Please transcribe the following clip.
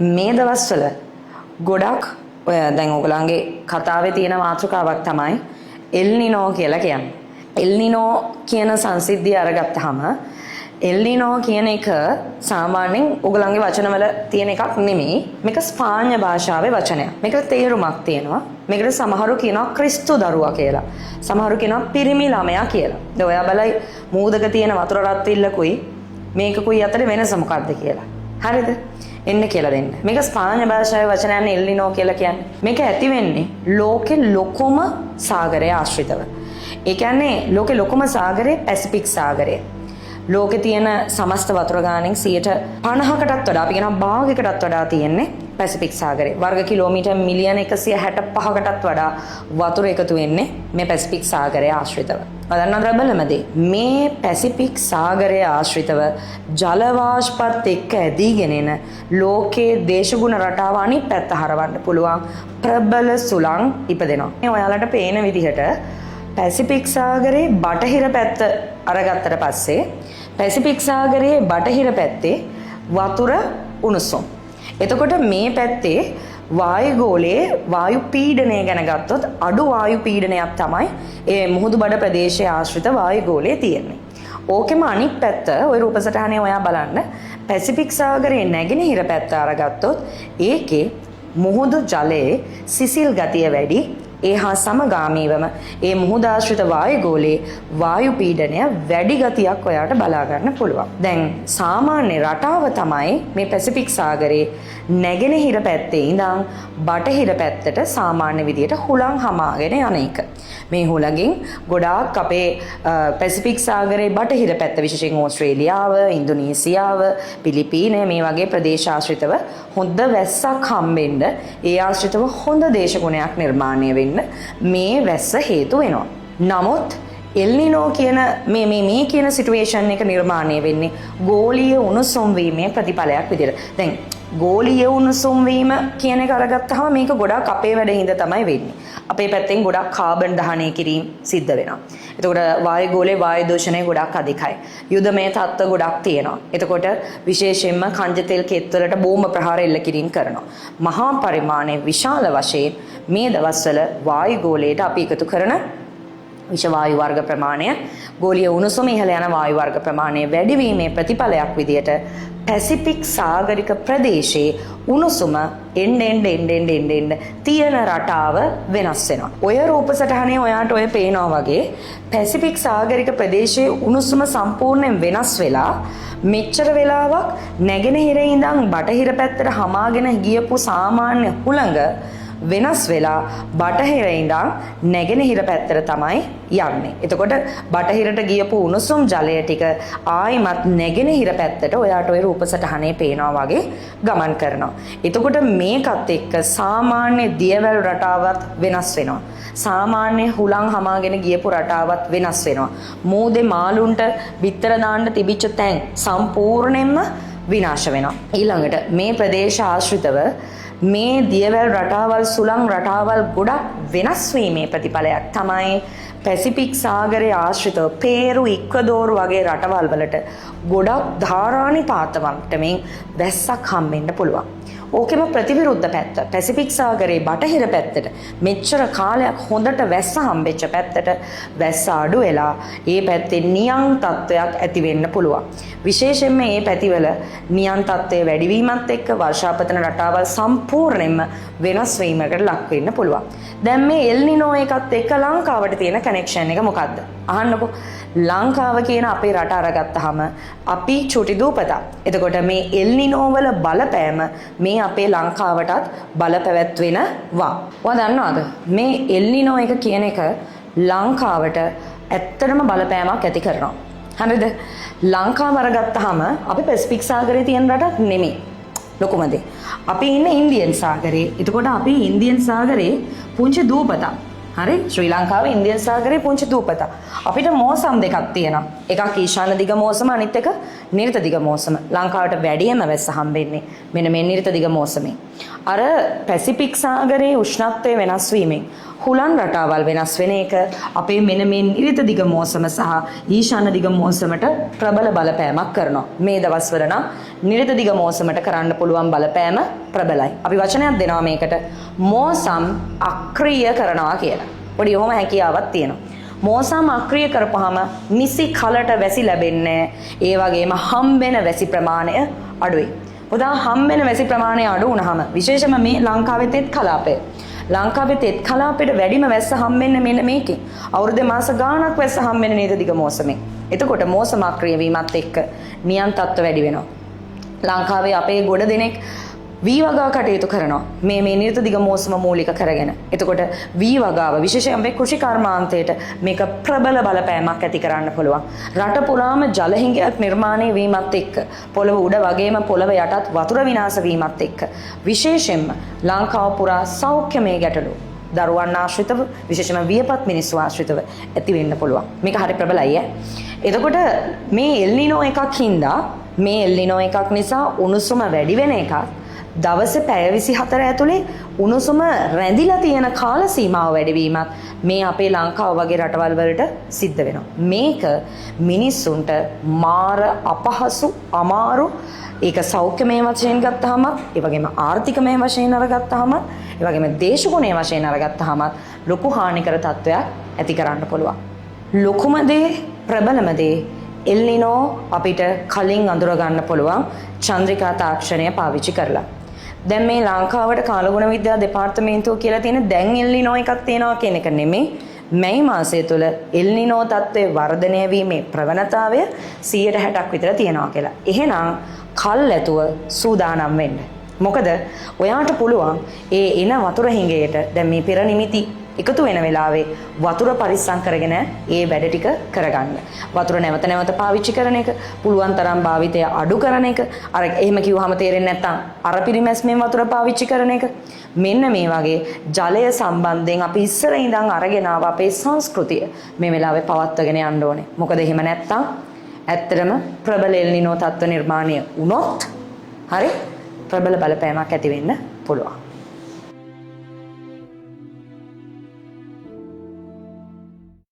මේ දවස්වල ගොඩක් ඔය දැන් ඔයගලන්ගේ කතාවේ තියෙන මාතෘකාවක් තමයි එල් නිනෝ කියලා කියන්නේ. එල් නිනෝ කියන සංසිද්ධිය අරගත්තාම එල් නිනෝ කියන එක සාමාන්‍යයෙන් ඔයගලන්ගේ වචනවල තියෙන එකක් නෙමෙයි. මේක ස්පාඤ්ඤ භාෂාවේ වචනයක්. මේකට තේරුමක් තියෙනවා. මේකට සමහරු කියනවා ක්‍රිස්තු දරුවා කියලා. සමහරු කියනවා පිරිමි ළමයා කියලා. දැන් ඔයා බලයි මූදක තියෙන වතුර රත්විල්ලකුයි මේකකුයි අතර වෙනස මොකක්ද කියලා. හරිද? එන්න කියලා දෙන්න. මේක ස්පාඤ්ඤ භාෂාවේ වචනයන්නේ එල් නිනෝ කියලා කියන්නේ. මේක ඇති වෙන්නේ ලෝකේ ලොකුම සාගරය ආශ්‍රිතව. ඒ කියන්නේ ලෝකේ ලොකුම සාගරය පැසිෆික් සාගරය. ලෝකේ තියෙන සමස්ත වතුර ගානෙන් 50%කටත් වඩා අපි කියනවා භාගයකටත් වඩා තියෙන්නේ පැසිෆික් සාගරේ. වර්ග කිලෝමීටර් මිලියන 165කටත් වඩා වතුර එකතු වෙන්නේ මේ පැසිෆික් සාගරය ආශ්‍රිතව. බලන්න රබලමදී මේ පැසිෆික් සාගරය ආශ්‍රිතව ජල වාෂ්පත් එක්ක ඇදීගෙන එන ලෝකයේ දේශගුණ රටාව අනිත් පැත්ත හරවන්න පුළුවන් ප්‍රබල සුළං ඉපදෙනවා. මේ ඔයාලට පේන විදිහට පැසිෆික් සාගරේ බටහිර පැත්ත අරගත්තට පස්සේ පැසිෆික් සාගරයේ බටහිර පැත්තේ වතුර උණුසුම්. එතකොට මේ පැත්තේ වායුගෝලයේ වායු පීඩනය ගැන ගත්තොත් අඩු වායු පීඩනයක් තමයි ඒ මුහුදු බඩ ප්‍රදේශයේ ආශ්‍රිත වායුගෝලයේ තියෙන්නේ. ඕකෙම අනිත් පැත්ත ওই රූපසටහනේ ඔයා බලන්න පැසිෆික් සාගරයේ නැගෙනහිර පැත්ත අරගත්තොත් ඒකේ මුහුදු ජලයේ සිසිල් ගතිය වැඩි. ඒ හා සමගාමීවම ඒ මුහුදාශ්‍රිත වායුගෝලයේ වායු පීඩනය වැඩි ගතියක් ඔයාට බලා ගන්න පුළුවන්. දැන් සාමාන්‍ය රටාව තමයි මේ පැසිෆික් සාගරයේ නැගෙනහිර පැත්තේ ඉඳන් බටහිර පැත්තට සාමාන්‍ය විදියට හුලං හමාගෙන යන එක. මේ හුලඟින් ගොඩාක් අපේ පැසිෆික් සාගරයේ බටහිර පැත්ත විශේෂයෙන් ඕස්ට්‍රේලියාව, ඉන්දුනීසියාව, පිලිපීනය මේ වගේ ප්‍රදේශ ආශ්‍රිතව හොඳ වැස්සක් හම්බෙන්න ඒ ආශ්‍රිතව හොඳ දේශගුණයක් නිර්මාණය වෙන්න මේ වැස්ස හේතු වෙනවා. නමුත් එල් නිනෝ කියන මේ කියන සිටුේෂන් එක නිර්මාණය වෙන්නේ ගෝලීය උණුසුම් වීමේ ප්‍රතිඵලයක් විදිහට. දැන් ගෝලීය උණුසුම් වීම කියන එක අරගත්තාම මේක ගොඩක් අපේ වැඩින්ද තමයි වෙන්නේ. අපේ පැත්තෙන් ගොඩක් කාබන් දහනය කිරීම සිද්ධ වෙනවා. එතකොට වායුගෝලයේ වායු දූෂණය ගොඩක් අධිකයි. යුදමය තත්ත්ව ගොඩක් තියෙනවා. එතකොට විශේෂයෙන්ම කංජ තෙල් කෙත් වලට බෝම්බ ප්‍රහාර එල්ල කිරීම කරනවා. මහා පරිමාණයේ විශාල වශයෙන් මේ දවස්වල වායුගෝලයට අපි එකතු කරන විෂ වායු වර්ග ප්‍රමාණය ගෝලීය උණුසුම ඉහළ යන වායු වර්ග ප්‍රමාණය වැඩි වීමේ ප්‍රතිඵලයක් විදියට පැසිෆික් සාගරික ප්‍රදේශයේ උණුසුම එන්න තියෙන රටාව වෙනස් වෙනවා. ඔය රූපසටහනේ ඔයාට ඔය පේනවා වගේ පැසිෆික් සාගරික ප්‍රදේශයේ උණුසුම සම්පූර්ණයෙන් වෙනස් වෙලා මෙච්චර වෙලාවක් නැගෙනහිර ඉඳන් බටහිර පැත්තට හමාගෙන ගියපු සාමාන්‍ය හුළඟ වෙනස් වෙලා බටහිර ඉඳන් නැගෙනහිර පැත්තට තමයි යන්නේ. එතකොට බටහිරට ගියපු උණුසුම් ජලය ටික ආයිමත් නැගෙනහිර පැත්තට ඔයාට ওই රූපසටහනේ පේනවා වගේ ගමන් කරනවා. එතකොට මේකත් එක්ක සාමාන්‍ය දියවැල් රටාවත් වෙනස් වෙනවා. සාමාන්‍ය හුලං හමාගෙන ගියපු රටාවත් වෙනස් වෙනවා. මූදේ මාළුන්ට බිත්තර දාන්න තිබිච්ච තැන් සම්පූර්ණයෙන්ම විනාශ වෙනවා. ඊළඟට මේ ප්‍රදේශ ආශ්‍රිතව මේ දියවැල් රටාවල් සුළං රටාවල් ගොඩක් වෙනස් වීමේ ප්‍රතිඵලයක් තමයි පැසිෆික් සාගරයේ ආශ්‍රිතව පේරු ඉක්වදෝරු වගේ රටවල් වලට ගොඩක් ධාරානිපාත මට්ටමින් වැස්සක් හම්බෙන්න පුළුවන්. ඕකෙම ප්‍රතිවිරුද්ධ පැත්ත පැසිෆික් සාගරයේ බටහිර පැත්තට මෙච්චර කාලයක් හොඳට වැස්ස හම්බෙච්ච පැත්තට වැස්ස අඩු වෙලා ඒ පැත්තේ නියං තත්ත්වයක් ඇති වෙන්න පුළුවන්. විශේෂයෙන්ම මේ පැතිවල නියං තත්ත්වයේ වැඩිවීමත් එක්ක වර්ෂාපතන රටාවල් සම්පූර්ණයෙන්ම වෙනස් වීමකට ලක් වෙන්න පුළුවන්. දැන් මේ එල් නිනෝ එකත් එක්ක ලංකාවට තියෙන කනෙක්ෂන් එක මොකද්ද? අහන්නකෝ. ලංකාව කියන අපේ රට අරගත්තාම අපි චුටි දූපතක්. එතකොට මේ එල් නිනෝ වල බලපෑම මේ අපේ ලංකාවටත් බලපැවැත්වෙනවා. ඔයා දන්නවද? මේ එල් නිනෝ එක කියන එක ලංකාවට ඇත්තටම බලපෑමක් ඇති කරනවා. හරිද? ලංකාව අරගත්තාම අපි පැසිෆික් සාගරයේ තියෙන රටක් නෙමෙයි. ලොකුම දේ. අපි ඉන්නේ ඉන්දියන් සාගරයේ. එතකොට අපි ඉන්දියන් සාගරයේ පුංචි දූපතක්. හරි ශ්‍රී ලංකාවේ ඉන්දියන් සාගරයේ පුංචි දූපතක්. අපිට මෝසම් දෙකක් තියෙනවා. එකක් ඊශාන දිග මෝසම අනිත් එක නිර්ත දිග මෝසම. ලංකාවට වැඩිම වැස්ස හම්බෙන්නේ මෙන්න මේ නිර්ත දිග මෝසමේ. අර පැසිෆික් සාගරයේ උෂ්ණත්වය වෙනස් වීමෙන් හුලන් රටාවල් වෙනස් වෙන එක අපේ මෙන්න මේ නිර්ත දිග මෝසම සහ ඊශාන දිග මෝසමට ප්‍රබල බලපෑමක් කරනවා. මේ දවස්වල නම් නිරිත දිග මෝසමට කරන්න පුළුවන් බලපෑම ප්‍රබලයි. අපි වචනයක් දෙනවා මේකට මෝසම් අක්‍රීය කරනවා කියලා. පොඩි ඔහොම හැකියාවක් තියෙනවා. මෝසම් අක්‍රීය කරපුවාම නිසි කලට වැසි ලැබෙන්නේ ඒ වගේම හම්බෙන වැසි ප්‍රමාණය අඩුයි. උදා හම්බෙන වැසි ප්‍රමාණය අඩු වුණාම විශේෂයෙන්ම මේ ලංකාවේ තෙත් කලාපය. ලංකාවේ තෙත් කලාපයට වැඩිම වැස්ස හම්බෙන්නේ මෙන්න මේකේ. අවුරුද්දේ මාස ගාණක් වැස්ස හම්බෙන්නේ නේද දිග මෝසමෙන්. එතකොට මෝසම අක්‍රීය වීමත් එක්ක නියම් තත්ත්ව වැඩි වෙනවා. ලංකාවේ අපේ ගොඩ දෙනෙක් වී වගා කටයුතු කරනවා මේ නිරත දිග මෝසම මූලික කරගෙන. එතකොට වී වගාව විශේෂයෙන් අපේ කෘෂි කර්මාන්තයට මේක ප්‍රබල බලපෑමක් ඇති කරන්න පුළුවන්. රට පුරාම ජල හිඟයක් නිර්මාණය වීමත් එක්ක පොළව උඩ වගේම පොළව යටත් වතුර විනාශ වීමත් එක්ක විශේෂයෙන්ම ලංකාව පුරා සෞඛ්‍යමය ගැටලු දරුවන් ආශ්‍රිතව විශේෂයෙන්ම වියපත් මිනිස්සු ආශ්‍රිතව ඇති වෙන්න පුළුවන්. මේක හරි ප්‍රබලයි ඈ. එතකොට මේ එල්නිනෝ එකක් හින්දා මේ එල්නිනෝ එකක් නිසා උණුසුම වැඩි වෙන එකක් දවසේ පැය 24 ඇතුලේ උණුසුම රැඳිලා තියෙන කාල සීමාව වැඩිවීමත් මේ අපේ ලංකාව වගේ රටවල් වලට සිද්ධ වෙනවා. මේක මිනිස්සුන්ට මාර අපහසු අමාරු ඒක සෞඛ්‍යමය වශයෙන් ගත්තාම ඒ වගේම ආර්ථිකමය වශයෙන් අරගත්තාම ඒ වගේම දේශගුණීය වශයෙන් අරගත්තාම ලොකු හානිකර තත්ත්වයක් ඇති කරන්න පුළුවන්. ලොකුම දේ ප්‍රබලම දේ එල්නිනෝ අපිට කලින් අඳුර ගන්න පුළුවන් චන්ද්‍රිකා තාක්ෂණය පාවිච්චි කරලා. දැන් මේ ලංකාවට කාලගුණ විද්‍යා දෙපාර්තමේන්තුව කියලා තියෙන දැන් එල්නිනෝ එකක් තියෙනවා කියන එක නෙමෙයි. මැයි මාසය තුළ එල්නිනෝ තත්ත්වයේ වර්ධනය වීමේ ප්‍රවණතාවය 60%ක් විතර තියෙනවා කියලා. එහෙනම් කල් ඇතුව සූදානම් වෙන්න. මොකද ඔයාට පුළුවන් ඒ එන වතුර හිඟයට දැන් මේ පෙර නිමිති එකතු වෙන වෙලාවේ වතුර පරිස්සම් කරගෙන ඒ වැඩ ටික කරගන්න. වතුර නැවත නැවත පාවිච්චි කරන එක, පුළුවන් තරම් භාවිතය අඩු කරන එක. අර එහෙම කිව්වහම තේරෙන්නේ නැත්නම් අර පිරිමැස්මෙන් වතුර පාවිච්චි කරන එක. මෙන්න මේ වගේ ජලය සම්බන්ධයෙන් අපි ඉස්සර ඉඳන් අරගෙන ආව අපේ සංස්කෘතිය මේ වෙලාවේ පවත්වාගෙන යන්න ඕනේ. මොකද එහෙම නැත්නම් ඇත්තටම ප්‍රබල එල්නිනෝ තත්ත්ව නිර්මාණය වුණොත් හරි ප්‍රබල බලපෑමක් ඇති වෙන්න පුළුවන්.